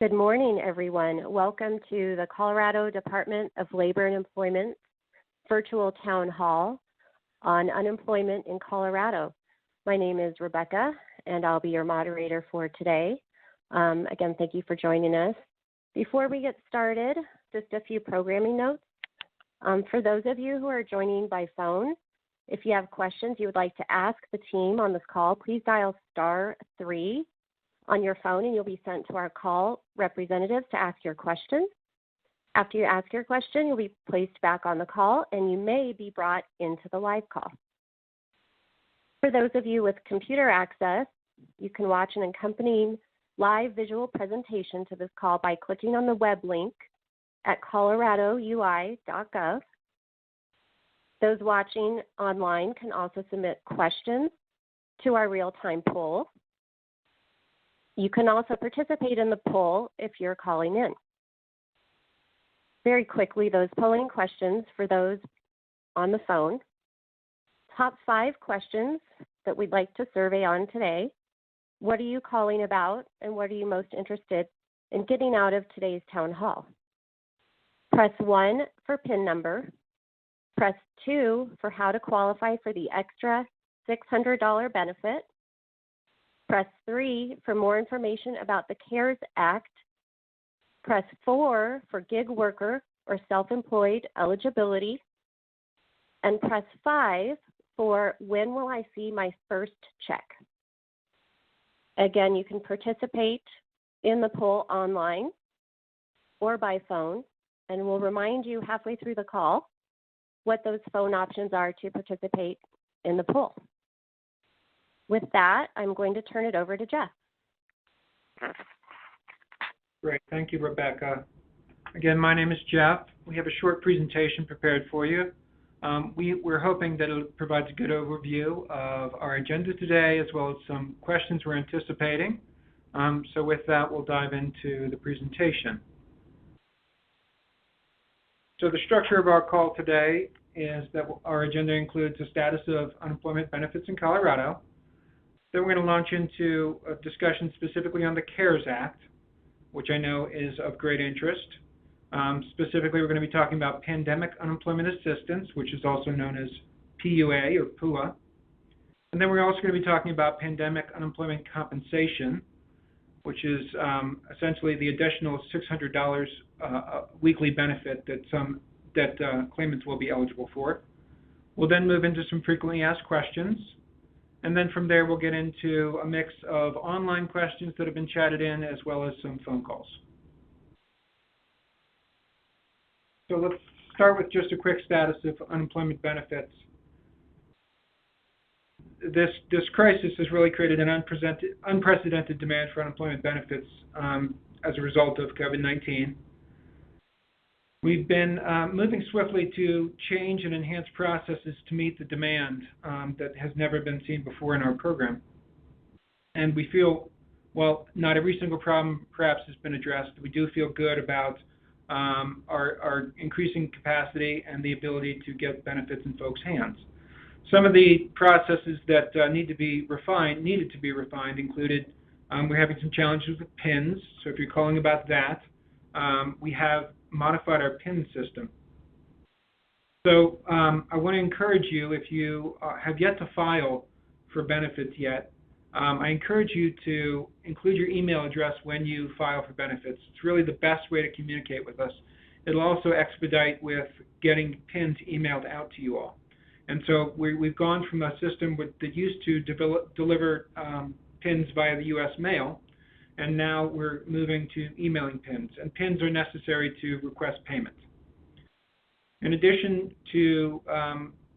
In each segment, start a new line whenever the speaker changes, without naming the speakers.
Good morning, everyone. Welcome to the Colorado Department of Labor and Employment virtual town hall on unemployment in Colorado. My name is Rebecca, and I'll be your moderator for today. Again, thank you for joining us. Before we get started, just a few programming notes. For those of you who are joining by phone, if you have questions you would like to ask the team on this call, please dial *3 on your phone and you'll be sent to our call representatives to ask your question. After you ask your question, you'll be placed back on the call and you may be brought into the live call. For those of you with computer access, you can watch an accompanying live visual presentation to this call by clicking on the web link at coloradoui.gov. Those watching online can also submit questions to our real-time poll. You can also participate in the poll if you're calling in. Very quickly, those polling questions for those on the phone. Top 5 questions that we'd like to survey on today. What are you calling about and what are you most interested in getting out of today's town hall? Press 1 for PIN number. Press 2 for how to qualify for the extra $600 benefit. Press 3 for more information about the CARES Act. Press 4 for gig worker or self-employed eligibility. And press 5 for when will I see my first check. Again, you can participate in the poll online or by phone, and we'll remind you halfway through the call what those phone options are to participate in the poll. With that, I'm going to turn it over to Jeff.
Great. Thank you, Rebecca. Again, my name is Jeff. We have a short presentation prepared for you. We're hoping that it provides a good overview of our agenda today, as well as some questions we're anticipating. So with that, we'll dive into the presentation. So the structure of our call today is that our agenda includes a status of unemployment benefits in Colorado. Then we're going to launch into a discussion specifically on the CARES Act, which I know is of great interest. Specifically, we're going to be talking about pandemic unemployment assistance, which is also known as PUA or PUA. And then we're also going to be talking about pandemic unemployment compensation, which is essentially the additional $600 weekly benefit that claimants will be eligible for. We'll then move into some frequently asked questions. And then from there, we'll get into a mix of online questions that have been chatted in, as well as some phone calls. So let's start with just a quick status of unemployment benefits. This crisis has really created an unprecedented demand for unemployment benefits as a result of COVID-19. We've been moving swiftly to change and enhance processes to meet the demand that has never been seen before in our program. And we feel, while not every single problem perhaps has been addressed, we do feel good about our increasing capacity and the ability to get benefits in folks' hands. Some of the processes that needed to be refined included we're having some challenges with PINs. So if you're calling about that, we have modified our PIN system. So I want to encourage you, if you have yet to file for benefits yet, I encourage you to include your email address when you file for benefits. It's really the best way to communicate with us. It'll also expedite with getting PINs emailed out to you all. And so we've gone from a system that used to deliver PINs via the U.S. mail, and now we're moving to emailing PINs. And PINs are necessary to request payment. In addition to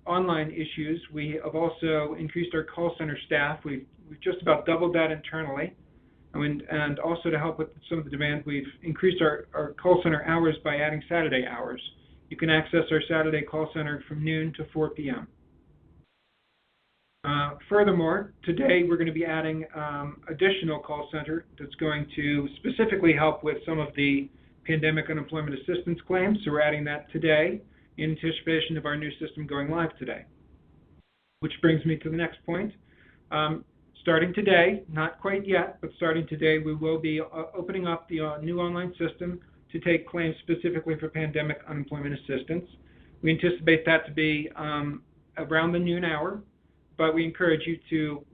online issues, we have also increased our call center staff. We've just about doubled that internally. And also to help with some of the demand, we've increased our call center hours by adding Saturday hours. You can access our Saturday call center from noon to 4 p.m. Furthermore, today we're going to be adding additional call center that's going to specifically help with some of the pandemic unemployment assistance claims. So we're adding that today in anticipation of our new system going live today. Which brings me to the next point. Starting today, not quite yet, but starting today, we will be opening up the new online system to take claims specifically for pandemic unemployment assistance. We anticipate that to be around the noon hour, but we encourage you to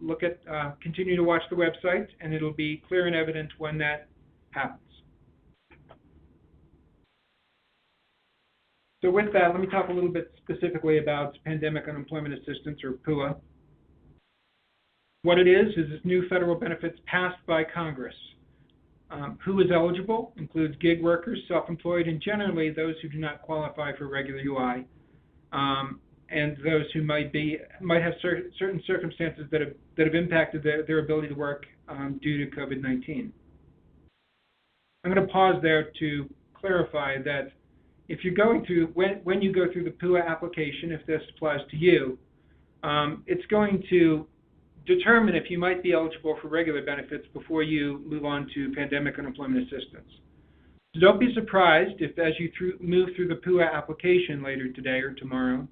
continue to watch the website, and it'll be clear and evident when that happens. So with that, let me talk a little bit specifically about pandemic unemployment assistance, or PUA. What it is this new federal benefits passed by Congress. Who is eligible includes gig workers, self-employed, and generally those who do not qualify for regular UI, and those who might have certain circumstances that have impacted their ability to work due to COVID-19. I'm going to pause there to clarify that if you're going through when you go through the PUA application, if this applies to you, it's going to determine if you might be eligible for regular benefits before you move on to pandemic unemployment assistance. So don't be surprised if, as you move through the PUA application later today or tomorrow,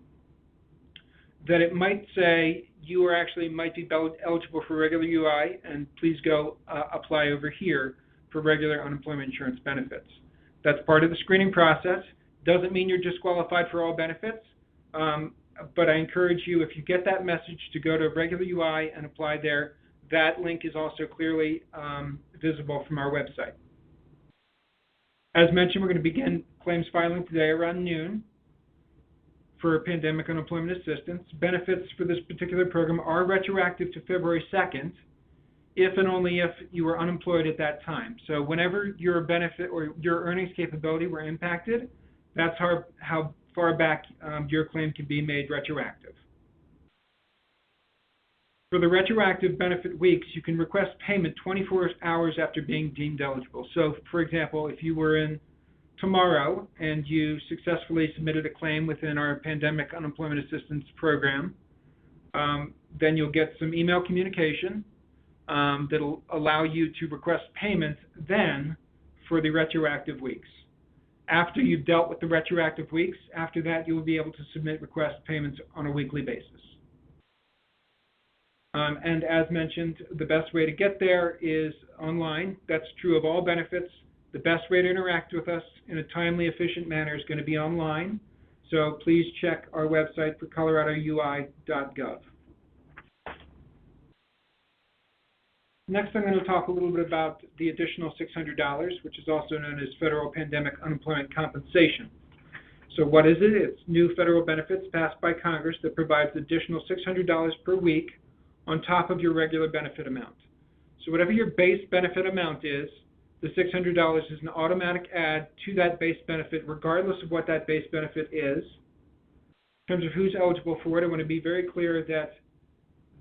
that it might say you might be eligible for regular UI, and please go apply over here for regular unemployment insurance benefits. That's part of the screening process. Doesn't mean you're disqualified for all benefits. But I encourage you, if you get that message, to go to regular UI and apply there. That link is also clearly visible from our website. As mentioned, we're going to begin claims filing today around noon for pandemic unemployment assistance. Benefits for this particular program are retroactive to February 2nd, if and only if you were unemployed at that time. So whenever your benefit or your earnings capability were impacted, that's how far back your claim can be made retroactive. For the retroactive benefit weeks, you can request payment 24 hours after being deemed eligible. So, for example, if you were in tomorrow and you successfully submitted a claim within our pandemic unemployment assistance program, then you'll get some email communication that'll allow you to request payment then for the retroactive weeks. After you've dealt with the retroactive weeks, after that you will be able to submit request payments on a weekly basis. And as mentioned, the best way to get there is online. That's true of all benefits. The best way to interact with us in a timely, efficient manner is going to be online. So please check our website for coloradoui.gov. Next, I'm going to talk a little bit about the additional $600, which is also known as federal pandemic unemployment compensation. So what is it? It's new federal benefits passed by Congress that provides additional $600 per week on top of your regular benefit amount. So whatever your base benefit amount is, the $600 is an automatic add to that base benefit regardless of what that base benefit is. In terms of who's eligible for it, I want to be very clear that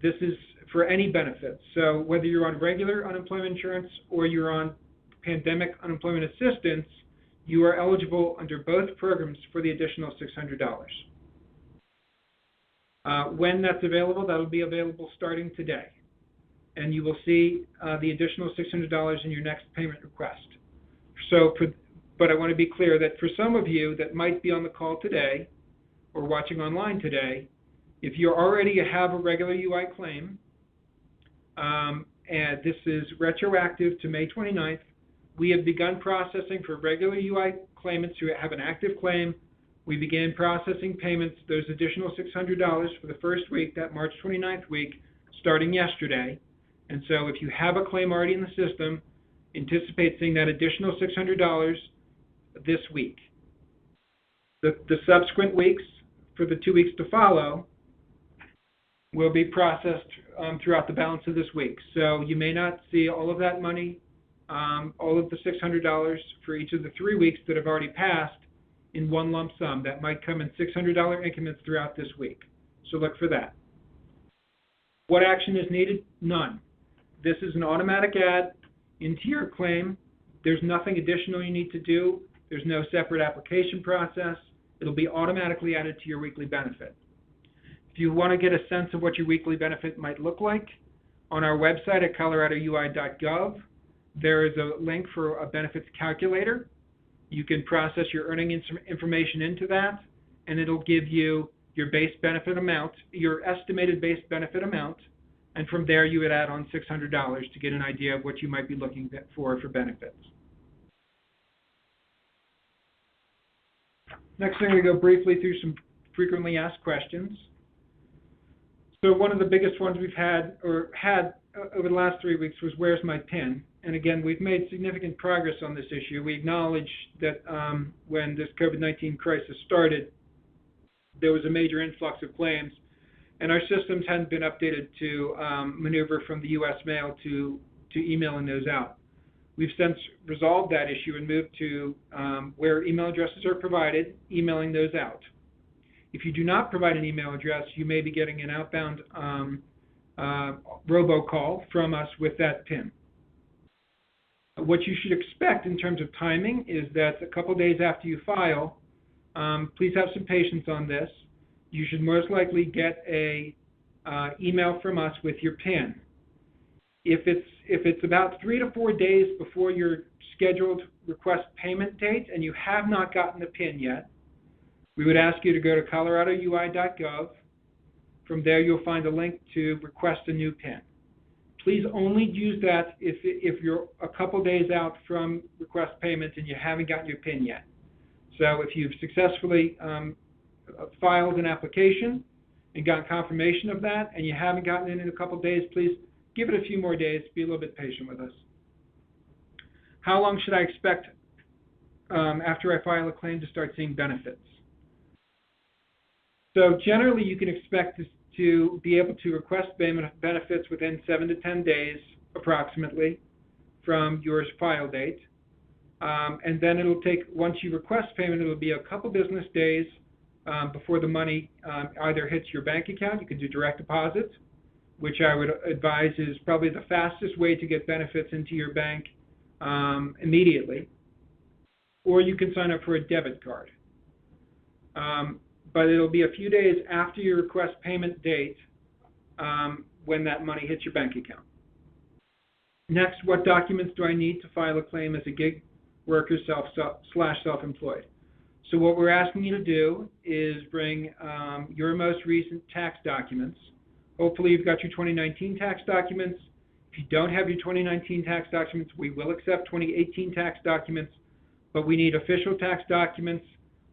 this is for any benefit. So whether you're on regular unemployment insurance or you're on pandemic unemployment assistance, you are eligible under both programs for the additional $600. When that's available, that'll be available starting today. And you will see the additional $600 in your next payment request. But I want to be clear that for some of you that might be on the call today or watching online today, if you already have a regular UI claim, and this is retroactive to May 29th, we have begun processing for regular UI claimants who have an active claim. We began processing payments, those additional $600 for the first week, that March 29th week, starting yesterday. And so if you have a claim already in the system, anticipate seeing that additional $600 this week. The subsequent weeks, for the 2 weeks to follow, will be processed throughout the balance of this week. So you may not see all of that money, all of the $600 for each of the 3 weeks that have already passed in one lump sum. That might come in $600 increments throughout this week. So look for that. What action is needed? None. This is an automatic add into your claim. There's nothing additional you need to do. There's no separate application process. It'll be automatically added to your weekly benefit. If you want to get a sense of what your weekly benefit might look like, on our website at coloradoui.gov, there is a link for a benefits calculator. You can process your earning information into that, and it'll give you your base benefit amount, your estimated base benefit amount, And from there, you would add on $600 to get an idea of what you might be looking for benefits. Next, I'm going to go briefly through some frequently asked questions. So one of the biggest ones we've had over the last 3 weeks was, where's my PIN? And again, we've made significant progress on this issue. We acknowledge that when this COVID-19 crisis started, there was a major influx of claims, and our systems hadn't been updated to maneuver from the U.S. mail to emailing those out. We've since resolved that issue and moved to where email addresses are provided, emailing those out. If you do not provide an email address, you may be getting an outbound robocall from us with that PIN. What you should expect in terms of timing is that a couple days after you file, please have some patience on this. You should most likely get a email from us with your PIN. If it's about 3 to 4 days before your scheduled request payment date and you have not gotten the PIN yet, we would ask you to go to coloradoui.gov. From there, you'll find a link to request a new PIN. Please only use that if you're a couple days out from request payment and you haven't gotten your PIN yet. So if you've successfully filed an application and gotten confirmation of that and you haven't gotten it in a couple days, please give it a few more days. Be a little bit patient with us. How long should I expect after I file a claim to start seeing benefits? So generally, you can expect to be able to request benefits within 7 to 10 days, approximately, from your file date. And then it'll take, once you request payment, it'll be a couple business days before the money either hits your bank account. You can do direct deposit, which I would advise is probably the fastest way to get benefits into your bank immediately. Or you can sign up for a debit card. But it'll be a few days after your request payment date when that money hits your bank account. Next, what documents do I need to file a claim as a gig worker self-employed? So what we're asking you to do is bring your most recent tax documents. Hopefully you've got your 2019 tax documents. If you don't have your 2019 tax documents, we will accept 2018 tax documents, but we need official tax documents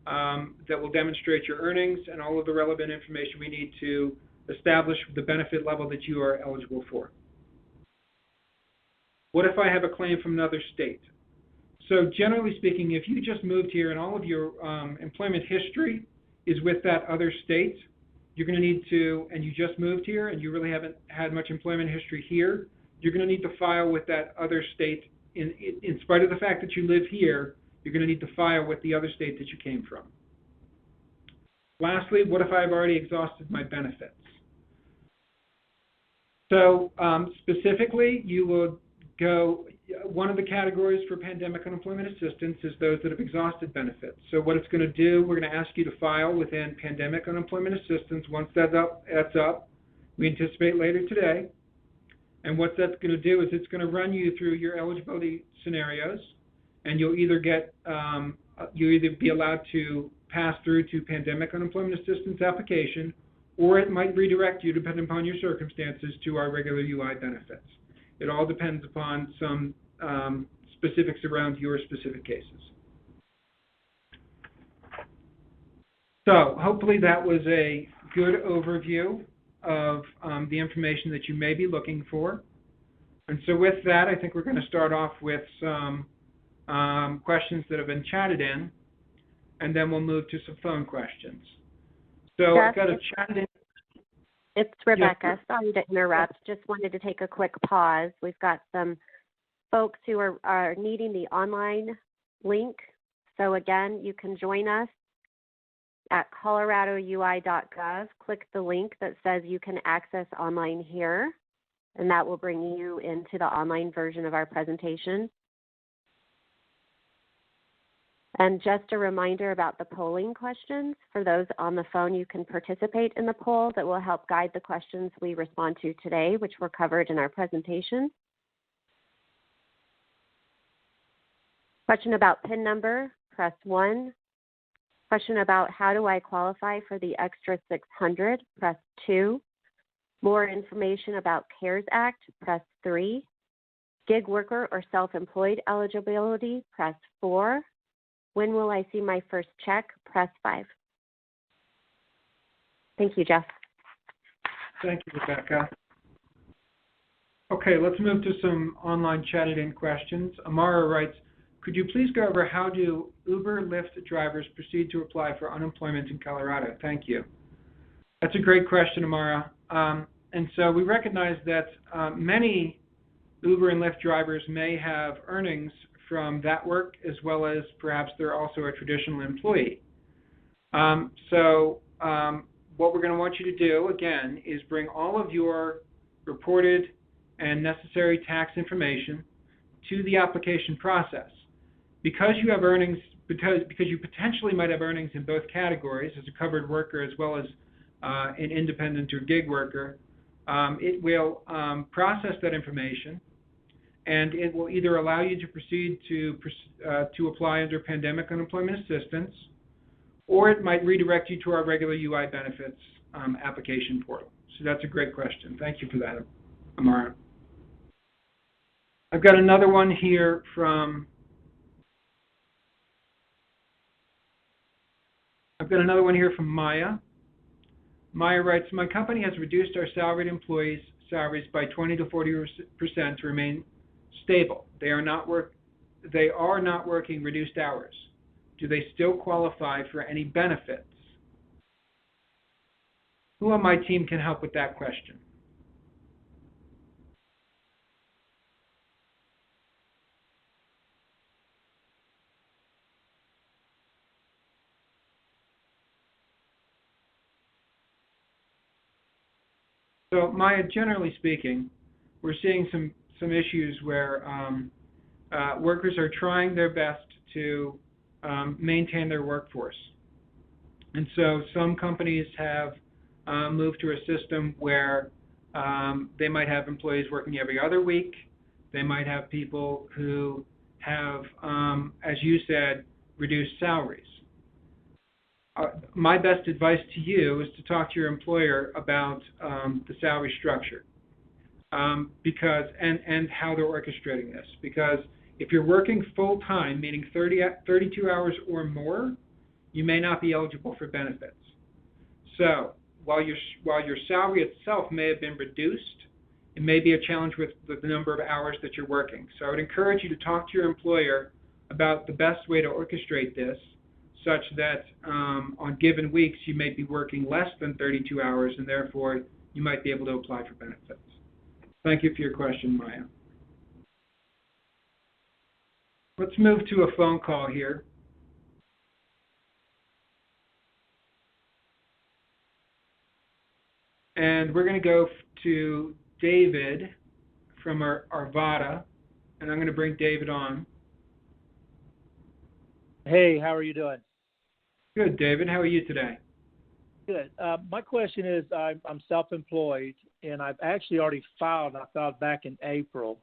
that will demonstrate your earnings and all of the relevant information we need to establish the benefit level that you are eligible for. What if I have a claim from another state? So generally speaking, if you just moved here and all of your employment history is with that other state, you're going to need to, and you just moved here and you really haven't had much employment history here, you're going to need to file with that other state. In spite of the fact that you live here, you're going to need to file with the other state that you came from. Lastly, what if I've already exhausted my benefits? So specifically, you will go, one of the categories for pandemic unemployment assistance is those that have exhausted benefits. So what it's going to do, we're going to ask you to file within pandemic unemployment assistance. Once that's up, we anticipate later today. And what that's going to do is it's going to run you through your eligibility scenarios, and you'll either be allowed to pass through to pandemic unemployment assistance application, or it might redirect you, depending upon your circumstances, to our regular UI benefits. It all depends upon some specifics around your specific cases. So hopefully that was a good overview of the information that you may be looking for. And so with that, I think we're going to start off with some questions that have been chatted in, and then we'll move to some phone questions. So I've got a chat in.
It's Rebecca. Sorry to interrupt. Just wanted to take a quick pause. We've got some folks who are needing the online link. So again, you can join us at coloradoui.gov. Click the link that says you can access online here, and that will bring you into the online version of our presentation. And just a reminder about the polling questions. For those on the phone, you can participate in the poll that will help guide the questions we respond to today, which were covered in our presentation. Question about PIN number, press 1. Question about how do I qualify for the extra $600, press 2. More information about CARES Act, press 3. Gig worker or self-employed eligibility, press 4. When will I see my first check? Press 5. Thank you, Jeff.
Thank you, Rebecca. Okay, let's move to some online chatted-in questions. Amara writes, could you please go over how do Uber, Lyft drivers proceed to apply for unemployment in Colorado? Thank you. That's a great question, Amara. And so we recognize that many Uber and Lyft drivers may have earnings from that work, as well as perhaps they're also a traditional employee. What we're going to want you to do, again, is bring all of your reported and necessary tax information to the application process. Because you have earnings, because you potentially might have earnings in both categories, as a covered worker as well as an independent or gig worker, it will process that information, and it will either allow you to proceed to apply under pandemic unemployment assistance, or it might redirect you to our regular UI benefits application portal. So that's a great question. Thank you for that, Amara. I've got another one here from Maya. Maya writes, my company has reduced our salaried employees' salaries by 20 to 40% to remain stable. They are not working reduced hours. Do they still qualify for any benefits? Who on my team can help with that question? So, Maya, generally speaking, we're seeing some issues where workers are trying their best to maintain their workforce. And so some companies have moved to a system where they might have employees working every other week. They might have people who have, as you said, reduced salaries. My best advice to you is to talk to your employer about the salary structure and how they're orchestrating this. Because if you're working full-time, meaning 32 hours or more, you may not be eligible for benefits. So while your salary itself may have been reduced, it may be a challenge with the number of hours that you're working. So I would encourage you to talk to your employer about the best way to orchestrate this, such that on given weeks you may be working less than 32 hours, and therefore you might be able to apply for benefits. Thank you for your question, Maya. Let's move to a phone call here. And we're going to go to David from Arvada, and I'm going to bring David on.
Hey, how are you doing?
Good, David. How are you today?
Good. My question is, I'm self-employed, and I've actually already filed. I filed back in April,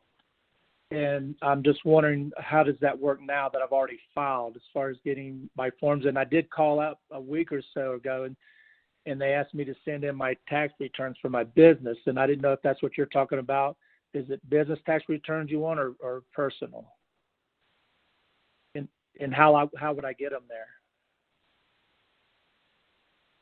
and I'm just wondering, how does that work now that I've already filed as far as getting my forms? And I did call up a week or so ago, and they asked me to send in my tax returns for my business, and I didn't know if that's what you're talking about. Is it business tax returns you want, or personal? And how would I get them there?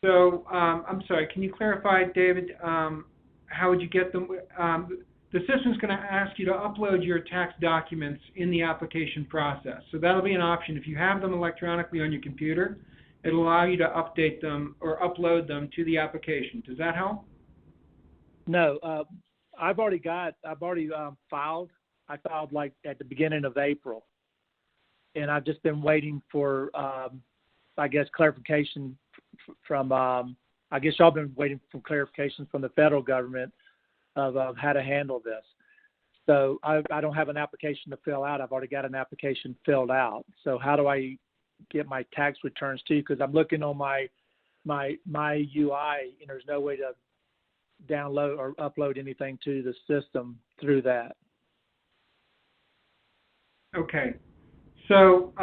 So, I'm sorry, can you clarify, David, how would you get them? The system's going to ask you to upload your tax documents in the application process. So that'll be an option. If you have them electronically on your computer, it'll allow you to update them or upload them to the application. Does that help?
No, I've already filed. I filed like at the beginning of April, and I've just been waiting for, I guess, clarification from, I guess y'all been waiting for clarification from the federal government of how to handle this. So I don't have an application to fill out. I've already got an application filled out. So how do I get my tax returns to you? Because I'm looking on my UI, and there's no way to download or upload anything to the system through that.
Okay. So,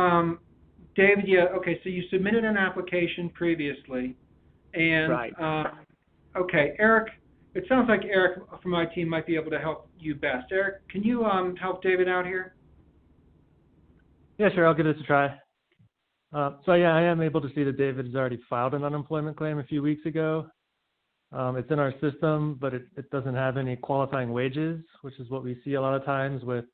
David, okay, so you submitted an application previously, and
right.
Okay, Eric, it sounds like Eric from my team might be able to help you best. Eric, can you help David out here?
Yeah, sure. I'll give this a try. So yeah, I am able to see that David has already filed an unemployment claim a few weeks ago. It's in our system, but it doesn't have any qualifying wages, which is what we see a lot of times with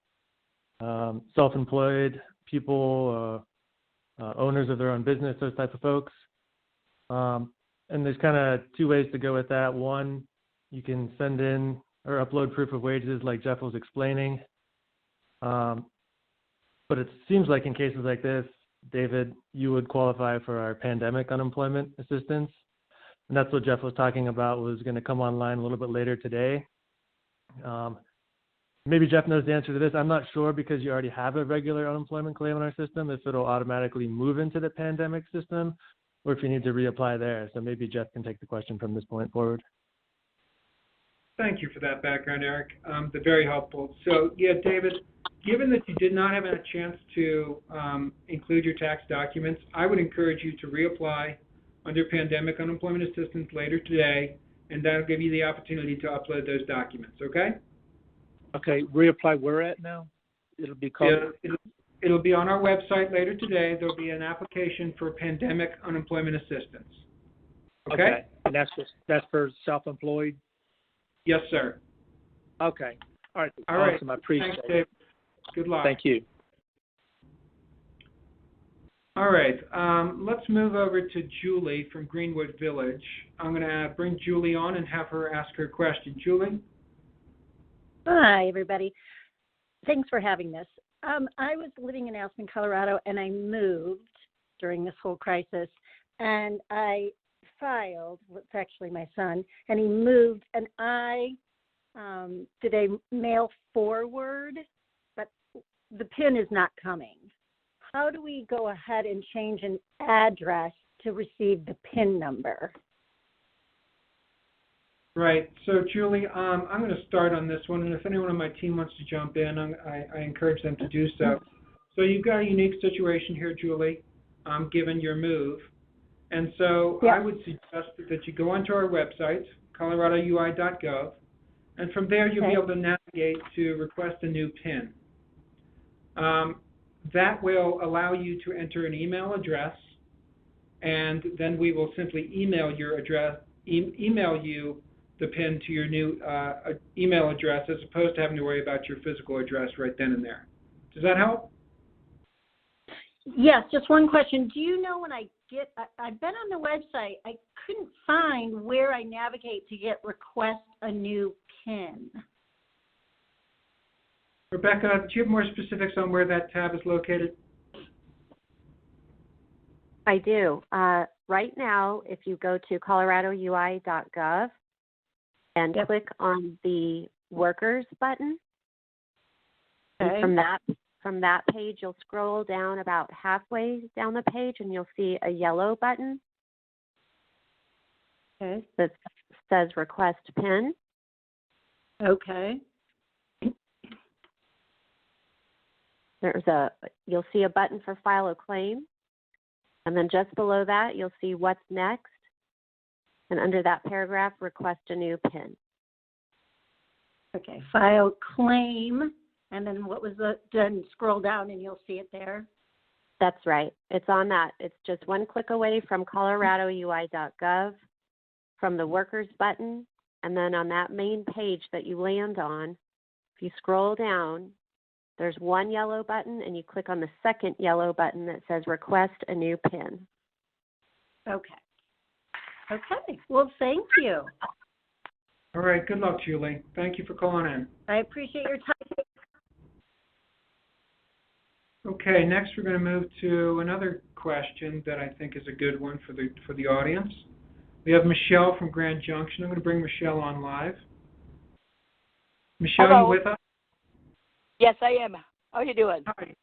self-employed people, owners of their own business, those type of folks. And there's kind of two ways to go with that. One, you can send in or upload proof of wages like Jeff was explaining. But it seems like in cases like this, David, you would qualify for our pandemic unemployment assistance. And that's what Jeff was talking about, was going to come online a little bit later today. Maybe Jeff knows the answer to this. I'm not sure, because you already have a regular unemployment claim in our system, if it'll automatically move into the pandemic system or if you need to reapply there. So maybe Jeff can take the question from this point forward.
Thank you for that background, Eric. They're very helpful. So, yeah, David, given that you did not have a chance to include your tax documents, I would encourage you to reapply under pandemic unemployment assistance later today, and that'll give you the opportunity to upload those documents, okay?
Okay, reapply where at now? It'll be called...
It'll be on our website later today. There'll be an application for pandemic unemployment assistance. Okay?
And that's for self-employed?
Yes, sir.
Okay. All right.
All right.
Awesome. I appreciate
Thanks,
it.
Dave. Good luck.
Thank you.
All right. Let's move over to Julie from Greenwood Village. I'm going to bring Julie on and have her ask her question. Julie?
Hi, everybody. Thanks for having this. I was living in Aspen, Colorado, and I moved during this whole crisis, and I filed, it's actually my son, and he moved, and I did a mail forward, but the PIN is not coming. How do we go ahead and change an address to receive the PIN number?
Right. So, Julie, I'm going to start on this one, and if anyone on my team wants to jump in, I encourage them to do so. So you've got a unique situation here, Julie, given your move. And so I would suggest that you go onto our website, coloradoui.gov, and from there you'll be able to navigate to request a new PIN. That will allow you to enter an email address, and then we will simply email your address, email you the PIN to your new email address, as opposed to having to worry about your physical address right then and there. Does that help?
Yes, just one question. Do you know when I've been on the website, I couldn't find where I navigate to get request a new PIN.
Rebecca, do you have more specifics on where that tab is located?
I do. Right now, if you go to coloradoui.gov and click on the Workers button, and from that page, you'll scroll down about halfway down the page, and you'll see a yellow button that says Request PIN.
Okay.
You'll see a button for File a Claim, and then just below that, you'll see What's Next, and under that paragraph, Request a New PIN.
Okay, File Claim. And then then scroll down and you'll see it there?
That's right. It's on that. It's just one click away from coloradoui.gov, from the Workers button, and then on that main page that you land on, if you scroll down, there's one yellow button, and you click on the second yellow button that says Request a New PIN.
Okay. Okay. Well, thank you.
All right. Good luck, Julie. Thank you for calling in.
I appreciate your time.
Okay, next we're going to move to another question that I think is a good one for the audience. We have Michelle from Grand Junction. I'm going to bring Michelle on live. Michelle,
Hello.
you with us?
Yes, I am. How are you doing?
Hi.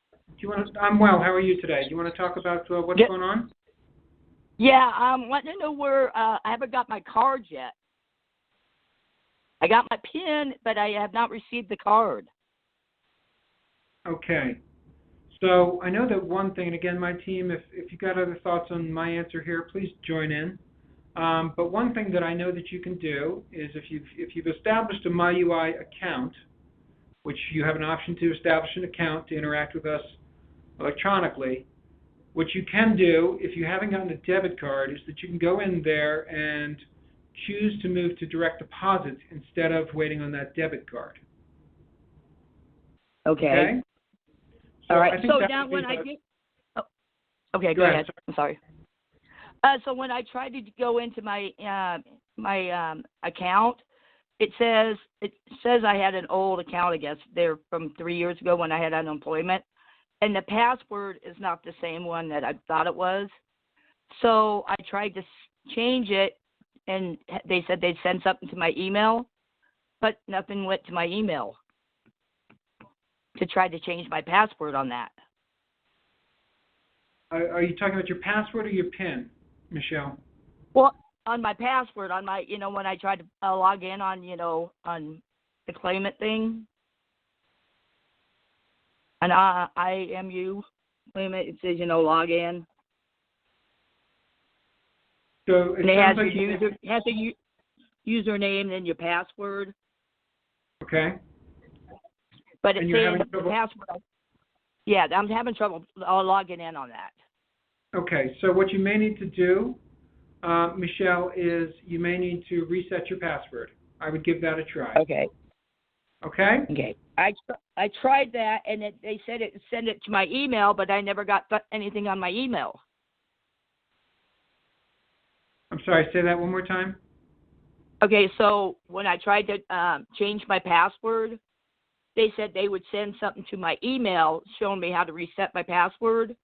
I'm well. How are you today? Do you want to talk about what's going on?
Yeah, I'm wanting to know where I haven't got my card yet. I got my PIN, but I have not received the card.
Okay. So I know that one thing, and again, my team, if you got other thoughts on my answer here, please join in. But one thing that I know that you can do is if you've established a MyUI account, which you have an option to establish an account to interact with us electronically, what you can do if you haven't gotten a debit card is that you can go in there and choose to move to direct deposit instead of waiting on that debit card.
Okay.
So
all right.
I think
So
that
now
would be
when I
the-
get, okay, go ahead. I'm sorry. So when I tried to go into my account, it says I had an old account, I guess, there from 3 years ago when I had unemployment, and the password is not the same one that I thought it was. So I tried to change it, and they said they'd send something to my email, but nothing went to my email to try to change my password on that.
Are you talking about your password or your PIN, Michelle?
Well, on my password, on my, when I tried to log in on, on the claimant thing, and IMU claimant, it says, log in.
So it
And it
sounds
has
like
your username and your password.
Okay.
But it's
And you're
saying
having trouble?
password. Yeah, I'm having trouble logging in on that.
Okay, so what you may need to do, Michelle, is you may need to reset your password. I would give that a try.
Okay.
Okay?
Okay. I tried that, and they said it send it to my email, but I never got anything on my email.
I'm sorry, say that one more time.
Okay, so when I tried to change my password, they said they would send something to my email showing me how to reset my password,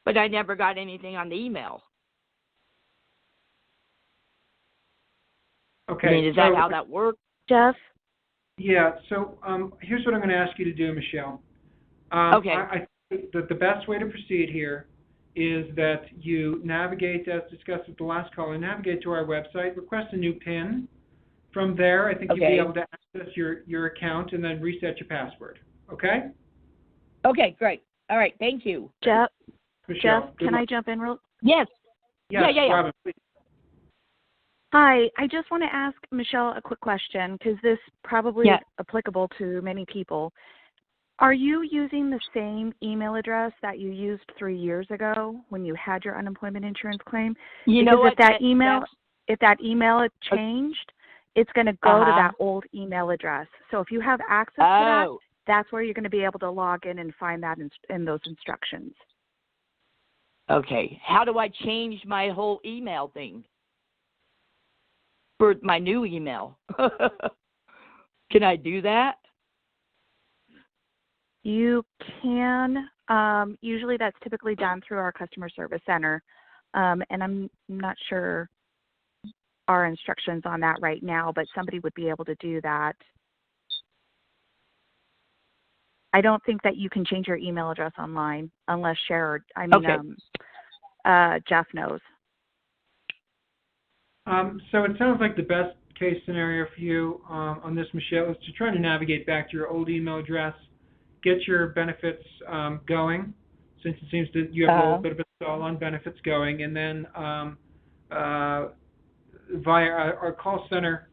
but I never got anything on the email.
Okay.
I mean, is that how that works?
Jeff?
Yeah, so here's what I'm going to ask you to do, Michelle.
Okay.
I think that the best way to proceed here is that you navigate, as discussed with the last caller, navigate to our website, request a new PIN. From there, I think you'll be able to access your account and then reset your password. Okay?
Okay, great. All right, thank you.
Jeff,
Michelle,
can I jump in real?
Yes.
Yes,
Yeah.
Robin, please.
Hi, I just want to ask Michelle a quick question because this probably is applicable to many people. Are you using the same email address that you used 3 years ago when you had your unemployment insurance claim?
You know what?
If that email had changed, it's going to go to that old email address. So if you have access to that, that's where you're going to be able to log in and find that in those instructions.
Okay. How do I change my whole email thing for my new email? Can I do that?
You can. Usually that's typically done through our customer service center. And I'm not sure our instructions on that right now, but somebody would be able to do that. I don't think that you can change your email address online unless Jeff knows.
So it sounds like the best case scenario for you on this, Michelle, is to try to navigate back to your old email address, get your benefits going, since it seems that you have a little bit of a stall on benefits going, and then via our call center,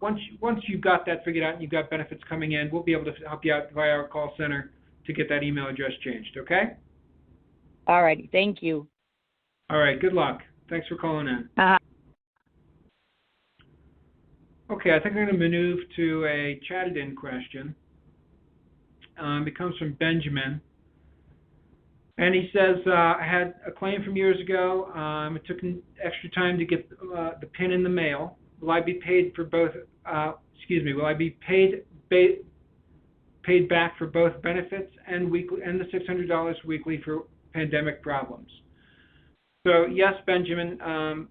once you've got that figured out and you've got benefits coming in, we'll be able to help you out via our call center to get that email address changed, okay?
All righty, thank you.
All right, good luck. Thanks for calling in. Okay, I think I'm going to move to a chatted-in question. It comes from Benjamin. And he says, I had a claim from years ago. It took an extra time to get the PIN in the mail. Will I be paid for both, will I be paid back for both benefits and weekly and the $600 weekly for pandemic problems? So yes, Benjamin,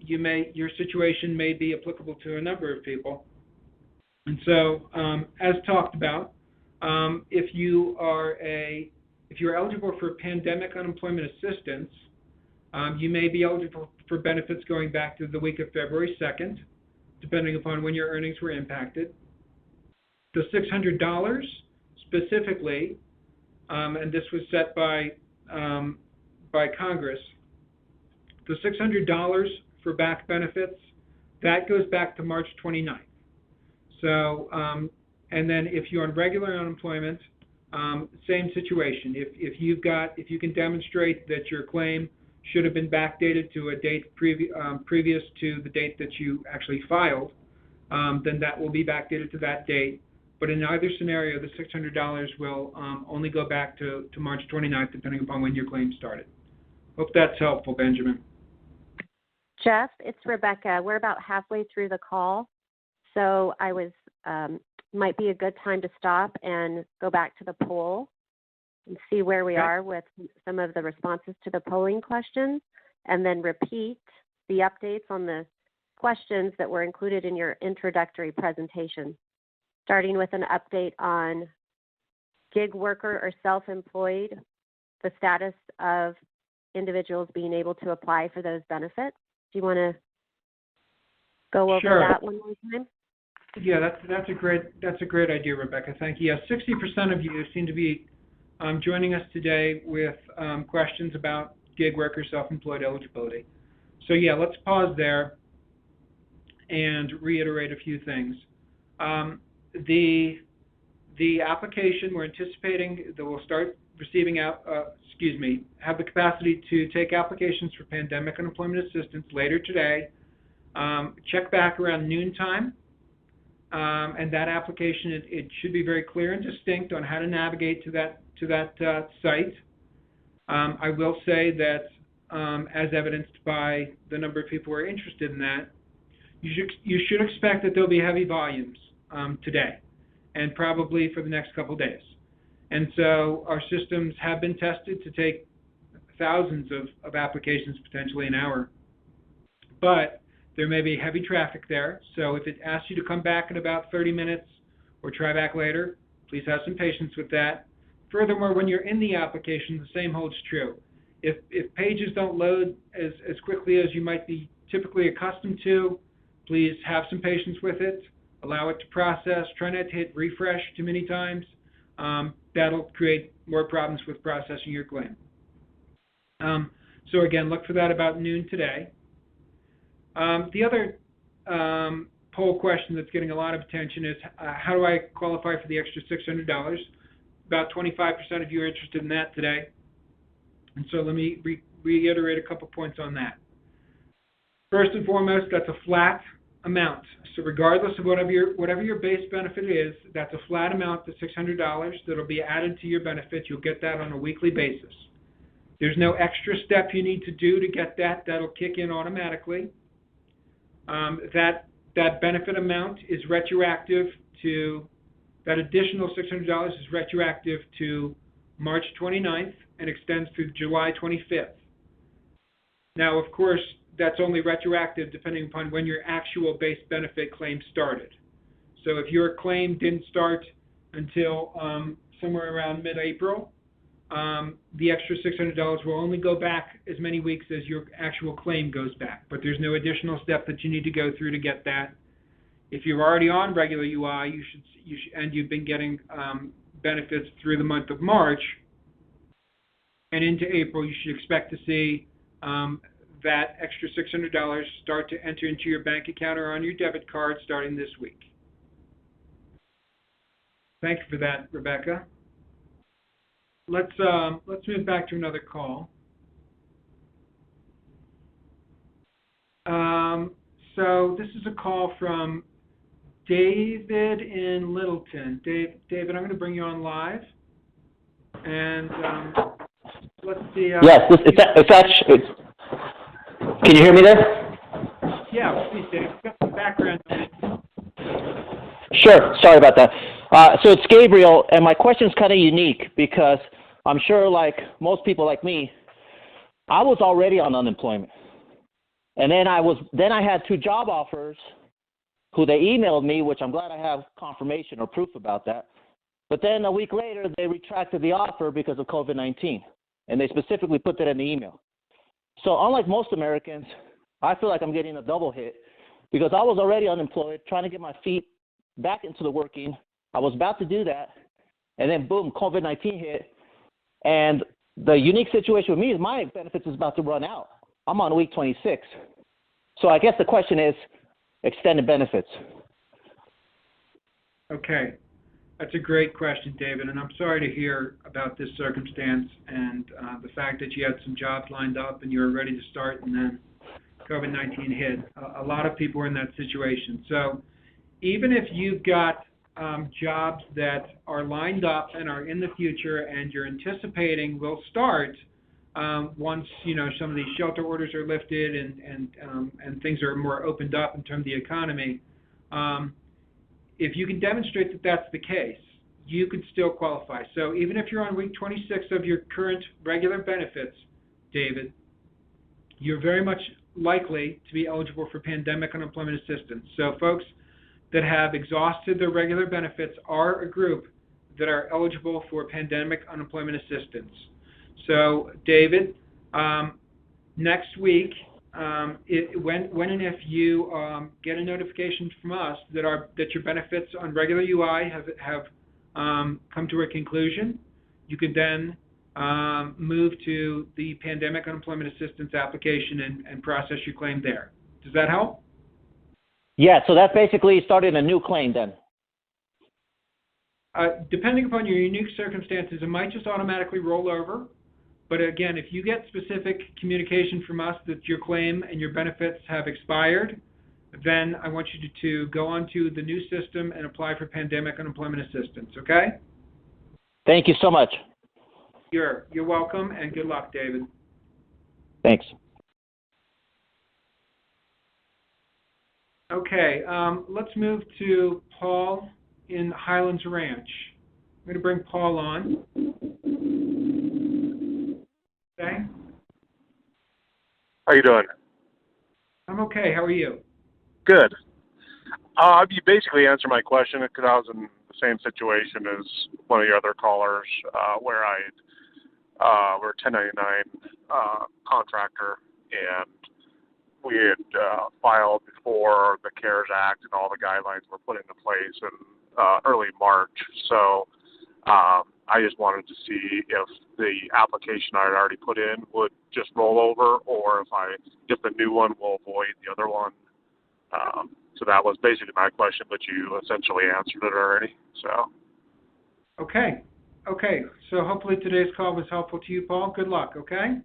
your situation may be applicable to a number of people. And so, as talked about, if you're eligible for pandemic unemployment assistance, you may be eligible for benefits going back to the week of February 2nd, depending upon when your earnings were impacted. The $600 specifically, and this was set by Congress, the $600 for back benefits, that goes back to March 29th. So, and then if you're on regular unemployment, same situation. If you can demonstrate that your claim should have been backdated to a date previous to the date that you actually filed, then that will be backdated to that date. But in either scenario, the $600 will only go back to March 29th, depending upon when your claim started. Hope that's helpful, Benjamin.
Jeff, it's Rebecca. We're about halfway through the call, so I was might be a good time to stop and go back to the poll and see where we are with some of the responses to the polling questions, and then repeat the updates on the questions that were included in your introductory presentation, starting with an update on gig worker or self-employed, the status of individuals being able to apply for those benefits. Do you want to go over that one more time?
Yeah, that's a great idea, Rebecca. Thank you. Yeah, 60% of you seem to be joining us today with questions about gig worker self-employed eligibility. So yeah, let's pause there and reiterate a few things. The application, we're anticipating that we'll start receiving have the capacity to take applications for pandemic unemployment assistance later today. Check back around noontime. And that application, it should be very clear and distinct on how to navigate to that site. I will say that, as evidenced by the number of people who are interested in that, you should expect that there'll be heavy volumes today, and probably for the next couple days. And so our systems have been tested to take thousands of applications potentially an hour, but there may be heavy traffic there, so if it asks you to come back in about 30 minutes or try back later, please have some patience with that. Furthermore, when you're in the application, the same holds true. If pages don't load as quickly as you might be typically accustomed to, please have some patience with it. Allow it to process. Try not to hit refresh too many times. That'll create more problems with processing your claim. So again, look for that about noon today. The other poll question that's getting a lot of attention is how do I qualify for the extra $600? About 25% of you are interested in that today. And so let me reiterate a couple points on that. First and foremost, that's a flat amount. So regardless of whatever your base benefit is, that's a flat amount, the $600 that'll be added to your benefit. You'll get that on a weekly basis. There's no extra step you need to do to get that. That'll kick in automatically. That benefit amount is retroactive to, that additional $600 is retroactive to March 29th and extends through July 25th. Now, of course, that's only retroactive depending upon when your actual base benefit claim started. So if your claim didn't start until somewhere around mid-April, the extra $600 will only go back as many weeks as your actual claim goes back. But there's no additional step that you need to go through to get that. If you're already on regular UI, you should and you've been getting benefits through the month of March and into April, you should expect to see that extra $600 start to enter into your bank account or on your debit card starting this week. Thank you for that, Rebecca. Let's move back to another call. So this is a call from David in Littleton. David, I'm going to bring you on live, and let's see.
Yes, it's actually. Can you hear me there?
Yeah, please, Dave. Got some background noise.
Sure. Sorry about that. So it's Gabriel, and my question is kind of unique because I'm sure, like most people like me, I was already on unemployment, and then I had 2 job offers, who they emailed me, which I'm glad I have confirmation or proof about that. But then a week later, they retracted the offer because of COVID-19, and they specifically put that in the email. So unlike most Americans, I feel like I'm getting a double hit because I was already unemployed, trying to get my feet back into the working. I was about to do that, and then boom, COVID-19 hit. And the unique situation with me is my benefits is about to run out. I'm on week 26. So I guess the question is extended benefits.
Okay. That's a great question, David, and I'm sorry to hear about this circumstance and the fact that you had some jobs lined up and you were ready to start and then COVID-19 hit. A lot of people are in that situation. So even if you've got jobs that are lined up and are in the future and you're anticipating will start once some of these shelter orders are lifted and things are more opened up in terms of the economy, if you can demonstrate that that's the case, you could still qualify. So even if you're on week 26 of your current regular benefits, David, you're very much likely to be eligible for pandemic unemployment assistance. So folks that have exhausted their regular benefits are a group that are eligible for pandemic unemployment assistance. So David, next week, when and if you get a notification from us that your benefits on regular UI have come to a conclusion, you could then move to the pandemic unemployment assistance application and process your claim there. Does that help?
Yeah, so that basically started a new claim then.
Depending upon your unique circumstances, it might just automatically roll over. But again, if you get specific communication from us that your claim and your benefits have expired, then I want you to go onto the new system and apply for pandemic unemployment assistance, okay?
Thank you so much.
You're welcome, and good luck, David.
Thanks.
Okay, let's move to Paul in Highlands Ranch. I'm going to bring Paul on. Okay.
How you doing?
I'm okay. How are you?
Good. You basically answered my question because I was in the same situation as one of your other callers, where we're a 1099 contractor, and we had filed before the CARES Act and all the guidelines were put into place in early March. So I just wanted to see if the application I had already put in would just roll over, or if the new one will void the other one. So that was basically my question, but you essentially answered it already. So.
Okay. So hopefully today's call was helpful to you, Paul. Good luck. Okay.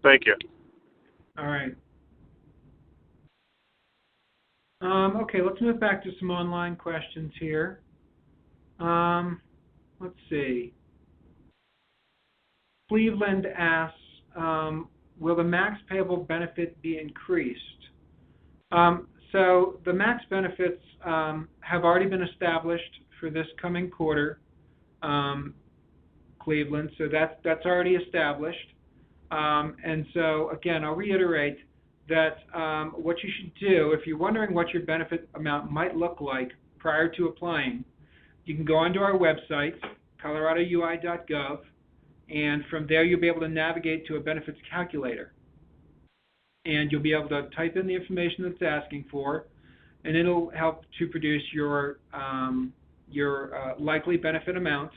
Thank you.
All right. Okay, let's move back to some online questions here. Let's see. Cleveland asks, will the max payable benefit be increased? So the max benefits have already been established for this coming quarter, Cleveland, so that's already established. And so, again, I'll reiterate that what you should do, if you're wondering what your benefit amount might look like prior to applying, you can go onto our website, coloradoui.gov, and from there you'll be able to navigate to a benefits calculator. And you'll be able to type in the information that's asking for, and it'll help to produce your likely benefit amount.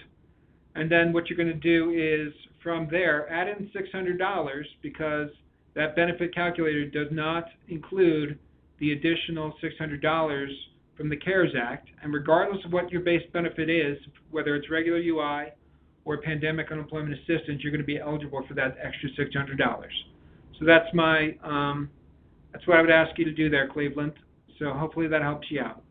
And then what you're going to do is, from there, add in $600, because that benefit calculator does not include the additional $600 from the CARES Act. And regardless of what your base benefit is, whether it's regular UI or pandemic unemployment assistance, you're going to be eligible for that extra $600. So that's that's what I would ask you to do there, Cleveland. So hopefully that helps you out.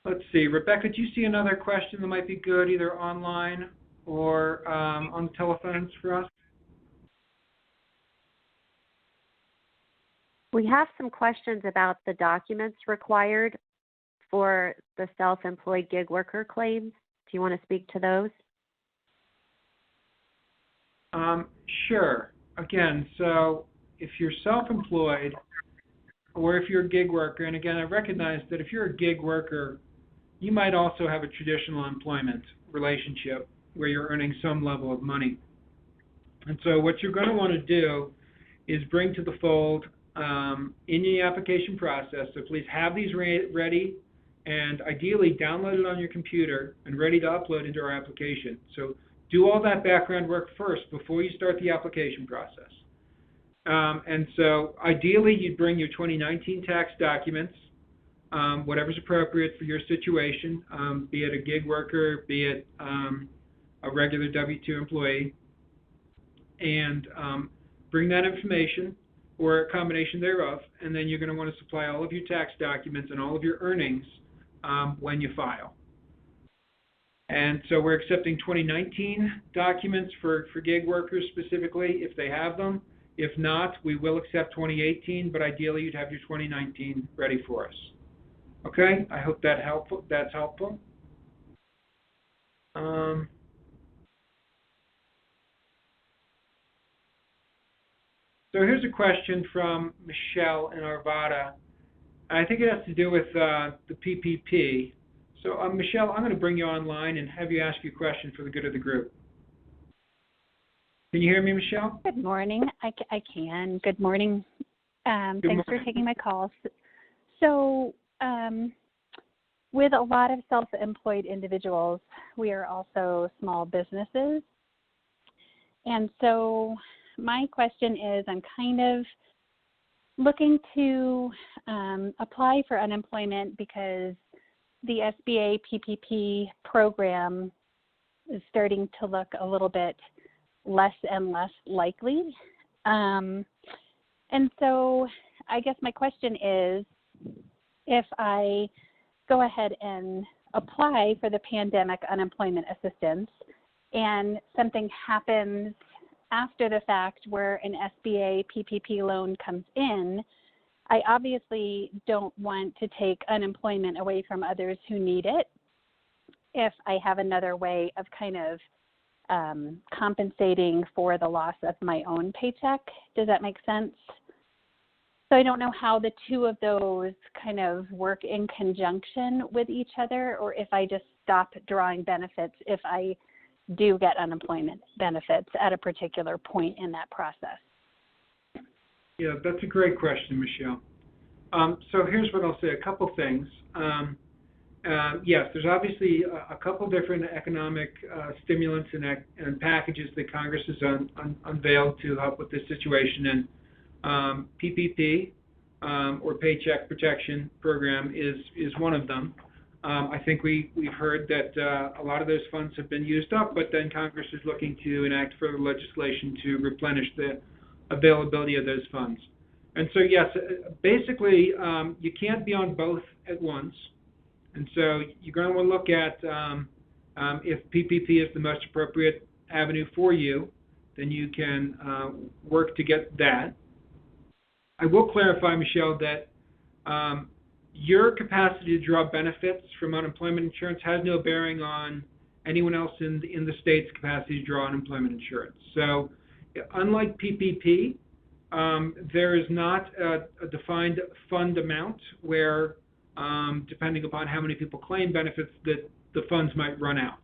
Let's see, Rebecca, do you see another question that might be good, either online or on the telephones for us?
We have some questions about the documents required for the self-employed gig worker claims. Do you want to speak to those?
Sure. Again, so if you're self-employed or if you're a gig worker, and again, I recognize that if you're a gig worker, you might also have a traditional employment relationship where you're earning some level of money. And so what you're going to want to do is bring to the fold in the application process, so please have these ready and ideally download it on your computer and ready to upload into our application. So do all that background work first before you start the application process. And so ideally, you'd bring your 2019 tax documents, whatever's appropriate for your situation, be it a gig worker, be it a regular W-2 employee, and bring that information or a combination thereof, and then you're going to want to supply all of your tax documents and all of your earnings when you file. And so we're accepting 2019 documents for gig workers specifically, if they have them. If not, we will accept 2018, but ideally you'd have your 2019 ready for us. Okay, I hope that's helpful. So here's a question from Michelle in Arvada. I think it has to do with the PPP. So Michelle, I'm going to bring you online and have you ask your question for the good of the group. Can you hear me, Michelle?
Good morning. I can. Good morning. Thanks for taking my call. So with a lot of self-employed individuals, we are also small businesses. And so my question is, I'm kind of looking to apply for unemployment because the SBA PPP program is starting to look a little bit less and less likely. And so I guess my question is, if I go ahead and apply for the pandemic unemployment assistance and something happens after the fact where an SBA PPP loan comes in, I obviously don't want to take unemployment away from others who need it if I have another way of kind of compensating for the loss of my own paycheck. Does that make sense? So I don't know how the two of those kind of work in conjunction with each other, or if I just stop drawing benefits if I do get unemployment benefits at a particular point in that process.
Yeah, that's a great question, Michelle. So here's what I'll say, a couple things. Yes, there's obviously a couple different economic stimulants and packages that Congress has unveiled to help with this situation, and PPP, or Paycheck Protection Program, is one of them. I think we've heard that a lot of those funds have been used up, but then Congress is looking to enact further legislation to replenish the availability of those funds. And so, yes, basically, you can't be on both at once. And so you're going to want to look at if PPP is the most appropriate avenue for you, then you can work to get that. I will clarify, Michelle, that your capacity to draw benefits from unemployment insurance has no bearing on anyone else in the state's capacity to draw unemployment insurance. So unlike PPP, there is not a defined fund amount where, depending upon how many people claim benefits, that the funds might run out.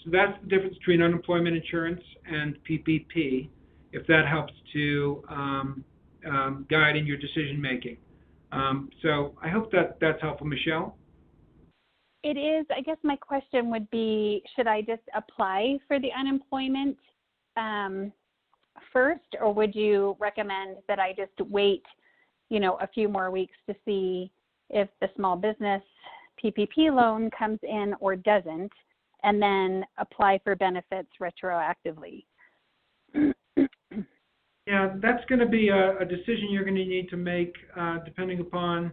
So that's the difference between unemployment insurance and PPP, if that helps to guide in your decision making. So I hope that's helpful, Michelle.
It is. I guess my question would be, should I just apply for the unemployment first, or would you recommend that I just wait, a few more weeks to see if the small business PPP loan comes in or doesn't, and then apply for benefits retroactively?
Yeah, that's going to be a decision you're going to need to make depending upon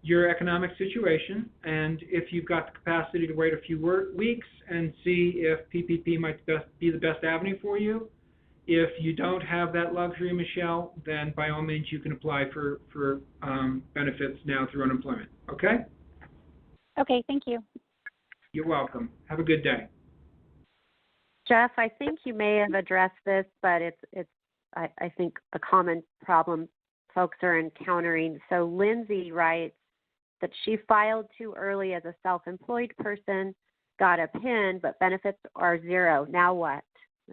your economic situation, and if you've got the capacity to wait a few weeks and see if PPP might be the best avenue for you. If you don't have that luxury, Michelle, then by all means you can apply for benefits now through unemployment. Okay?
Okay, thank you.
You're welcome. Have a good day.
Jeff, I think you may have addressed this, but it's I think a common problem folks are encountering. So Lindsay writes that she filed too early as a self-employed person, got a PIN, but benefits are zero. Now what?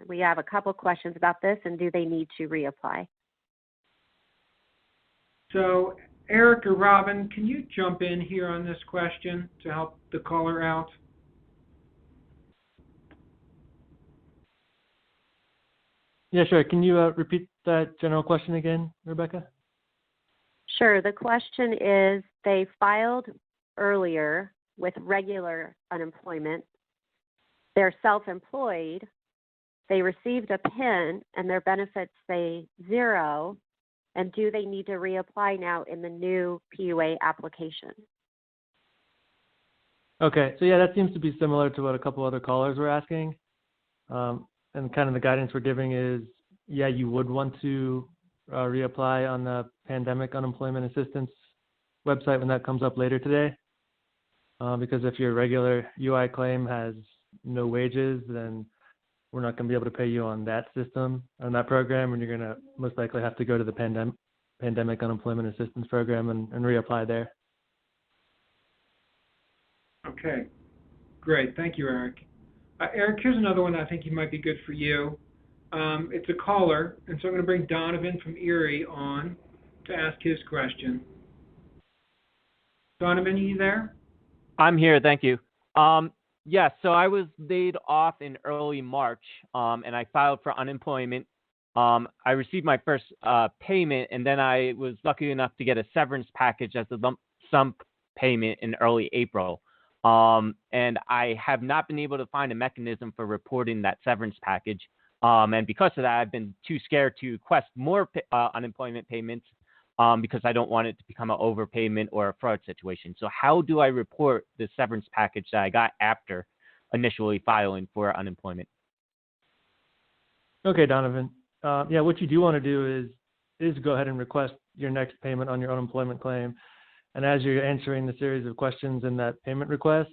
We have a couple questions about this, and do they need to reapply?
So Eric or Robin, can you jump in here on this question to help the caller out?
Yeah, sure. Can you repeat that general question again, Rebecca?
Sure. The question is, they filed earlier with regular unemployment. They're self-employed. They received a PIN and their benefits say 0. And do they need to reapply now in the new PUA application?
Okay, so yeah, that seems to be similar to what a couple other callers were asking. And kind of the guidance we're giving is, yeah, you would want to reapply on the pandemic unemployment assistance website when that comes up later today. Because if your regular UI claim has no wages, then we're not going to be able to pay you on that system, on that program, and you're going to most likely have to go to the pandemic unemployment assistance program and reapply there.
Okay, great. Thank you, Eric. Eric, here's another one that I think might be good for you. It's a caller, and so I'm going to bring Donovan from Erie on to ask his question. Donovan, are you there?
I'm here, thank you. Yes, so I was laid off in early March, and I filed for unemployment. I received my first payment, and then I was lucky enough to get a severance package as a lump sum payment in early April. And I have not been able to find a mechanism for reporting that severance package. And because of that, I've been too scared to request more unemployment payments because I don't want it to become an overpayment or a fraud situation. So how do I report the severance package that I got after initially filing for unemployment?
Okay, Donovan. Yeah, what you do want to do is go ahead and request your next payment on your unemployment claim. And as you're answering the series of questions in that payment request,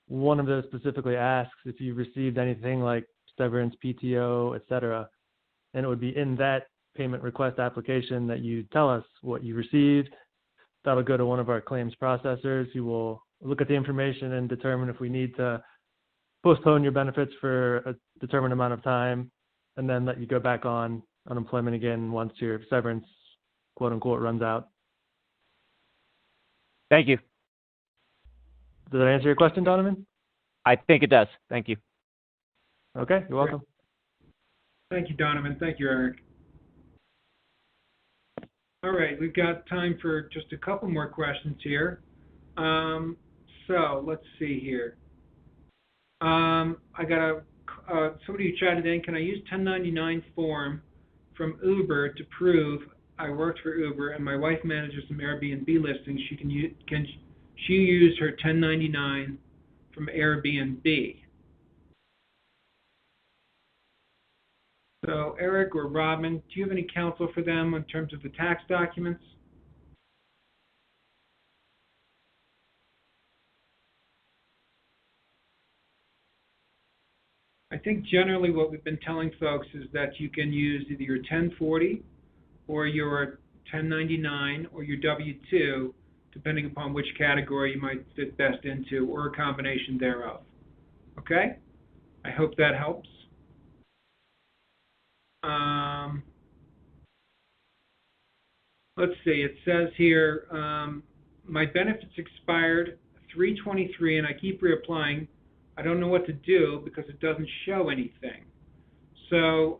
one of those specifically asks if you received anything like severance, PTO, etc. And it would be in that payment request application that you tell us what you received. That'll go to one of our claims processors who will look at the information and determine if we need to postpone your benefits for a determined amount of time and then let you go back on unemployment again once your severance, quote unquote, runs out.
Thank you.
Does that answer your question, Donovan?
I think it does. Thank you.
Okay, you're welcome.
Thank you, Donovan. Thank you, Eric. All right, we've got time for just a couple more questions here. So let's see here. I got somebody who chatted in. Can I use 1099 form from Uber to prove I worked for Uber and my wife manages some Airbnb listings? Can she use her 1099 from Airbnb? So Eric or Robin, do you have any counsel for them in terms of the tax documents? I think generally what we've been telling folks is that you can use either your 1040 or your 1099 or your W-2, depending upon which category you might fit best into, or a combination thereof. Okay? I hope that helps. Let's see, it says here, my benefits expired 3/23 and I keep reapplying. I don't know what to do because it doesn't show anything. So,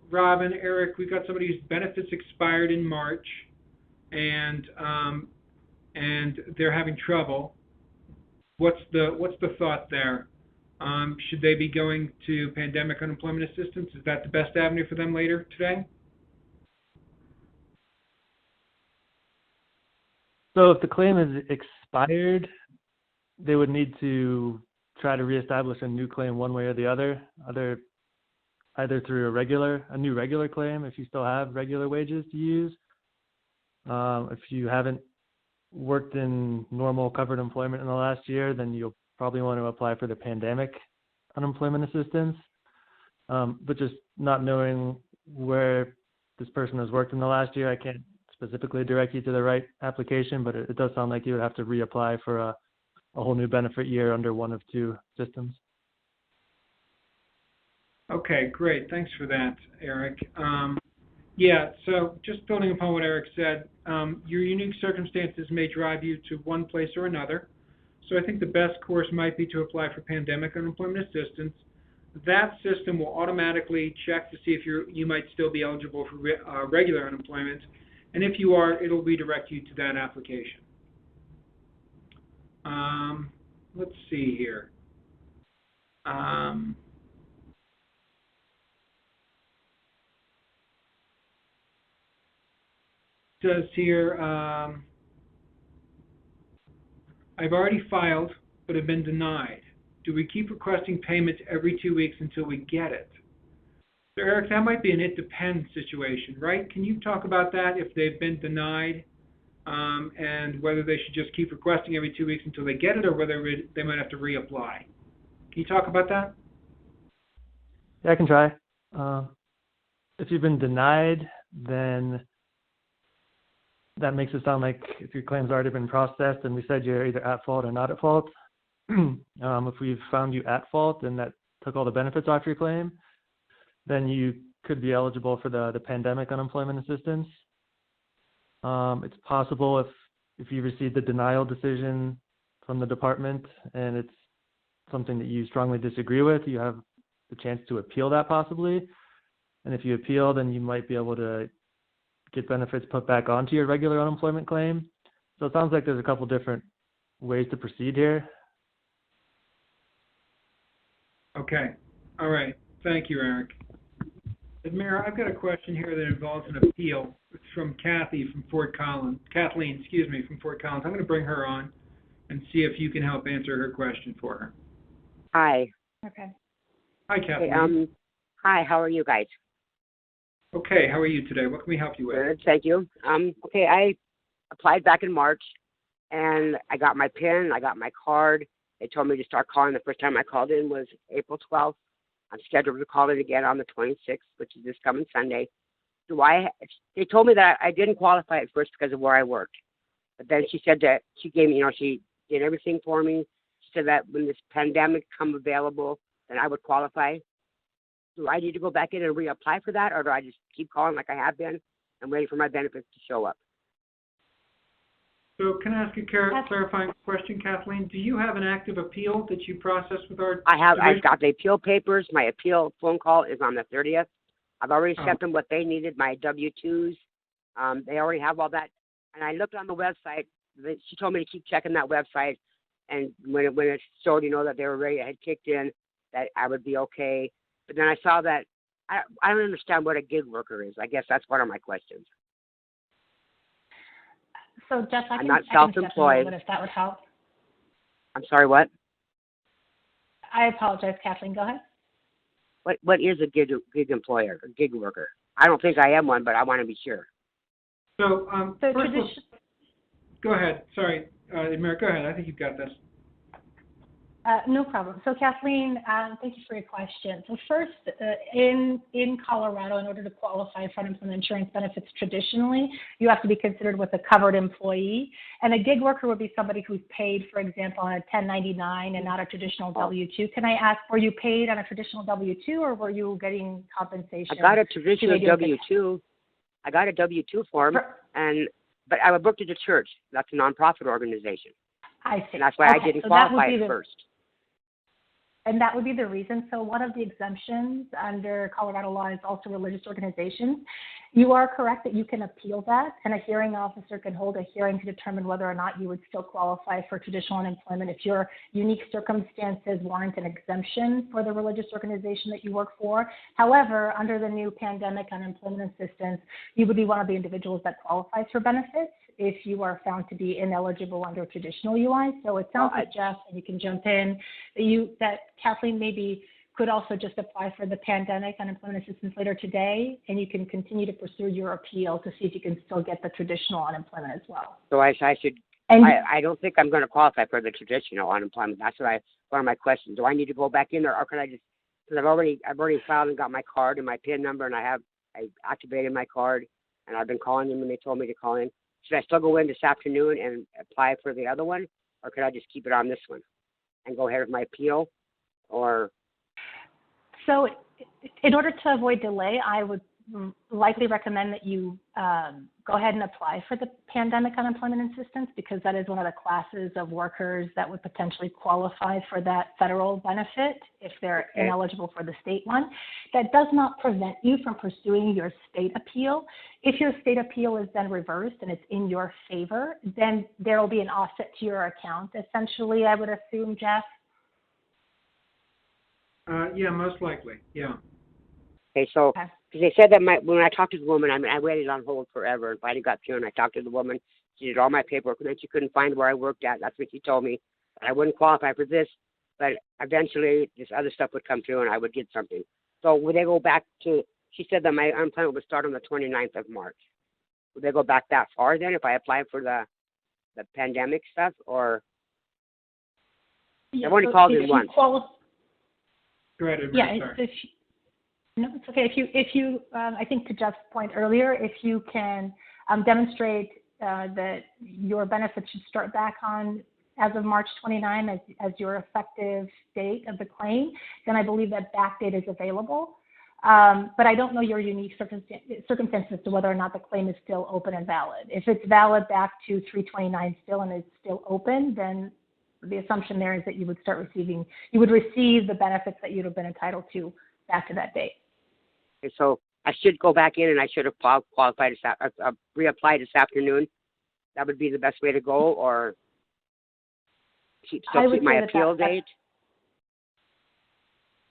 Robin, Eric, we've got somebody whose benefits expired in March and they're having trouble. What's the thought there? Should they be going to pandemic unemployment assistance? Is that the best avenue for them later today?
So if the claim is expired, they would need to try to reestablish a new claim one way or the other, either through a new regular claim if you still have regular wages to use. If you haven't worked in normal covered employment in the last year, then you'll probably want to apply for the pandemic unemployment assistance. But just not knowing where this person has worked in the last year, I can't specifically direct you to the right application, but it does sound like you would have to reapply for a whole new benefit year under one of two systems.
Okay, great. Thanks for that, Eric. Yeah, so just building upon what Eric said, your unique circumstances may drive you to one place or another. So I think the best course might be to apply for pandemic unemployment assistance. that system will automatically check to see if you might still be eligible for regular unemployment, and if you are, it'll redirect you to that application. Let's see here. Says here, I've already filed, but have been denied. Do we keep requesting payments every 2 weeks until we get it? So Eric, that might be an it depends situation, right? Can you talk about that if they've been denied, and whether they should just keep requesting every 2 weeks until they get it, or whether they might have to reapply? Can you talk about that?
Yeah, I can try. If you've been denied, then that makes it sound like if your claim's already been processed and we said you're either at fault or not at fault. If we've found you at fault and that took all the benefits off your claim, then you could be eligible for the pandemic unemployment assistance. It's possible if you received the denial decision from the department and it's something that you strongly disagree with, you have the chance to appeal that possibly. And if you appeal, then you might be able to get benefits put back onto your regular unemployment claim. So it sounds like there's a couple different ways to proceed here.
Okay. All right. Thank you, Eric. Admira, I've got a question here that involves an appeal. It's from Kathleen from Fort Collins. I'm going to bring her on and see if you can help answer her question for her.
Hi.
Okay.
Hi, Kathleen.
Okay, hi, how are you guys?
Okay, how are you today? What can we help you with?
Good, thank you. Okay, I applied back in March, and I got my PIN, I got my card. They told me to start calling. The first time I called in was April 12th. I'm scheduled to call in again on the 26th, which is this coming Sunday. They told me that I didn't qualify at first because of where I worked. But then she said that she gave me, she did everything for me. She said that when this pandemic come available, then I would qualify. Do I need to go back in and reapply for that, or do I just keep calling like I have been and waiting for my benefits to show up?
So can I ask a clarifying question, Kathleen? Do you have an active appeal that you processed with our
I've got the appeal papers. My appeal phone call is on the 30th. I've already sent them what they needed, my W-2s. They already have all that. And I looked on the website. She told me to keep checking that website. And when it showed, that they were ready, I had kicked in, that I would be okay. But then I saw that I don't understand what a gig worker is. I guess that's one of my questions.
So, Jess,
I'm not self-employed.
If that would help.
I'm sorry, what?
I apologize, Kathleen. Go ahead.
What is a gig employer, a gig worker? I don't think I am one, but I want to be sure.
So go ahead. Sorry, Admira, go ahead. I think you've got this.
No problem. So, Kathleen, thank you for your question. So first, in Colorado, in order to qualify for unemployment insurance benefits traditionally, you have to be considered with a covered employee. And a gig worker would be somebody who's paid, for example, on a 1099 and not a traditional W-2. Can I ask, were you paid on a traditional W-2 or were you getting compensation?
I got a traditional W-2. I got a W-2 form, but I booked at a church. That's a nonprofit organization.
I see.
And that's why I didn't qualify at first.
And that would be the reason. So one of the exemptions under Colorado law is also religious organizations. You are correct that you can appeal that, and a hearing officer can hold a hearing to determine whether or not you would still qualify for traditional unemployment if your unique circumstances warrant an exemption for the religious organization that you work for. However, under the new pandemic unemployment assistance, you would be one of the individuals that qualifies for benefits if you are found to be ineligible under traditional UI. So it sounds like, Jeff, and you can jump in, that Kathleen maybe could also just apply for the pandemic unemployment assistance later today, and you can continue to pursue your appeal to see if you can still get the traditional unemployment as well.
So I should, I don't think I'm going to qualify for the traditional unemployment. That's one of my questions. Do I need to go back in there, or can I just, because I've already filed and got my card and my PIN number, and I activated my card, and I've been calling them, and they told me to call in. Should I still go in this afternoon and apply for the other one, or could I just keep it on this one and go ahead with my appeal? Or
so, in order to avoid delay, I would likely recommend that you go ahead and apply for the pandemic unemployment assistance because that is one of the classes of workers that would potentially qualify for that federal benefit if they're ineligible for the state one. That does not prevent you from pursuing your state appeal. If your state appeal is then reversed and it's in your favor, then there will be an offset to your account, essentially, I would assume, Jeff.
Yeah, most likely. Yeah.
Okay, so because they said that when I talked to the woman, I waited on hold forever. And finally got through, and I talked to the woman. She did all my paperwork, and then she couldn't find where I worked at. That's what she told me. I wouldn't qualify for this, but eventually this other stuff would come through, and I would get something. So would they go back to? She said that my unemployment would start on the 29th of March. Would they go back that far then if I apply for the pandemic stuff, or?
Yeah,
I've only called in once.
Go ahead,
Yeah, no, it's okay. If you, I think to Jeff's point earlier, if you can demonstrate that your benefits should start back on as of March 29 as your effective date of the claim, then I believe that back date is available. But I don't know your unique circumstances as to whether or not the claim is still open and valid. If it's valid back to 3/29 still and it's still open, then the assumption there is that you would receive the benefits that you'd have been entitled to back to that date.
Okay, so I should go back in and I should have qualified to reapply this afternoon. That would be the best way to go, or keep my appeal date?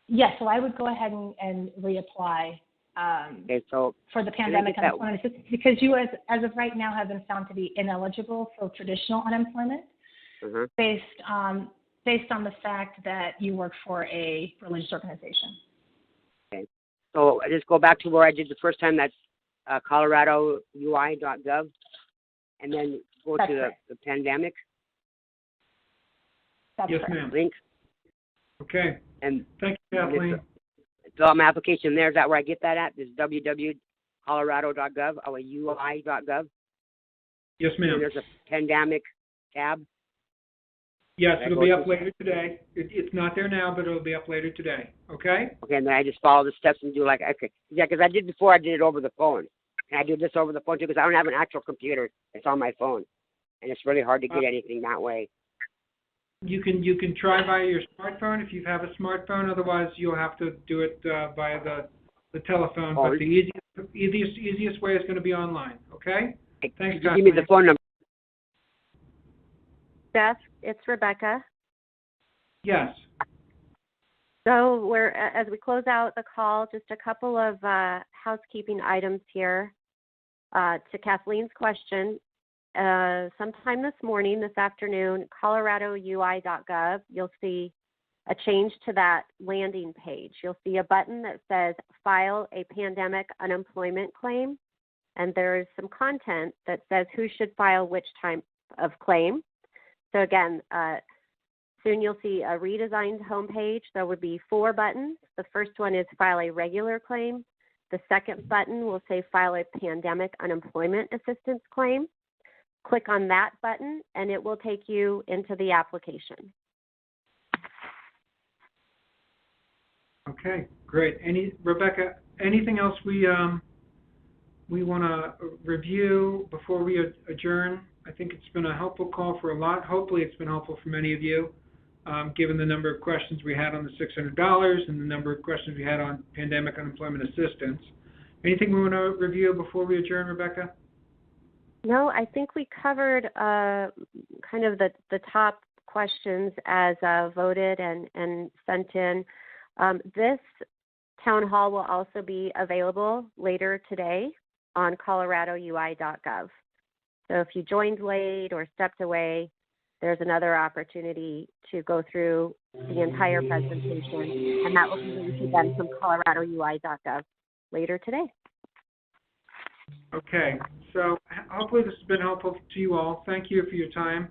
Yes, so I would go ahead and reapply for the pandemic unemployment assistance because you, as of right now, have been found to be ineligible for traditional unemployment based on the fact that you work for a religious organization.
Okay, so I just go back to where I did the first time. That's coloradoui.gov, and then go to the pandemic.
That's
yes,
correct.
ma'am.
Link.
Okay.
And
thank you, Kathleen.
So my application there, is that where I get that at? Is www.colorado.gov or ui.gov?
Yes, ma'am.
And there's a pandemic tab.
Yes, it'll be up later today. It's not there now, but it'll be up later today. Okay?
Okay, and then I just follow the steps and do because I did before. I did it over the phone. And I do this over the phone too because I don't have an actual computer. It's on my phone, and it's really hard to get anything that way.
You can try via your smartphone if you have a smartphone. Otherwise, you'll have to do it via the telephone. But the easiest way is going to be online. Okay? Thanks,
Give me the phone number.
Jeff, it's Rebecca.
Yes.
So as we close out the call, just a couple of housekeeping items here. To Kathleen's question, sometime this afternoon, coloradoui.gov, you'll see a change to that landing page. You'll see a button that says File a Pandemic Unemployment Claim, and there's some content that says who should file which type of claim. So again, soon you'll see a redesigned homepage. There would be 4 buttons. The first one is File a Regular Claim. The second button will say File a Pandemic Unemployment Assistance Claim. Click on that button, and it will take you into the application.
Okay, great. Rebecca, anything else we want to review before we adjourn? I think it's been a helpful call for a lot. Hopefully it's been helpful for many of you, given the number of questions we had on the $600 and the number of questions we had on pandemic unemployment assistance. Anything we want to review before we adjourn, Rebecca?
No, I think we covered kind of the top questions as voted and sent in. This town hall will also be available later today on coloradoui.gov. So if you joined late or stepped away, there's another opportunity to go through the entire presentation, and that will be linked again from coloradoui.gov later today.
Okay, so hopefully this has been helpful to you all. Thank you for your time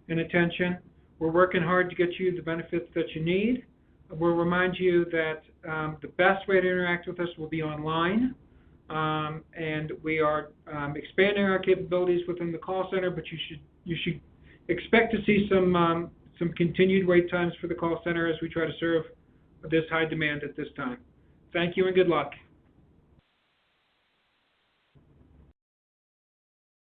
and attention. We're working hard to get you the benefits that you need. We'll remind you that the best way to interact with us will be online, and we are expanding our capabilities within the call center, but you should expect to see some continued wait times for the call center as we try to serve this high demand at this time. Thank you and good luck.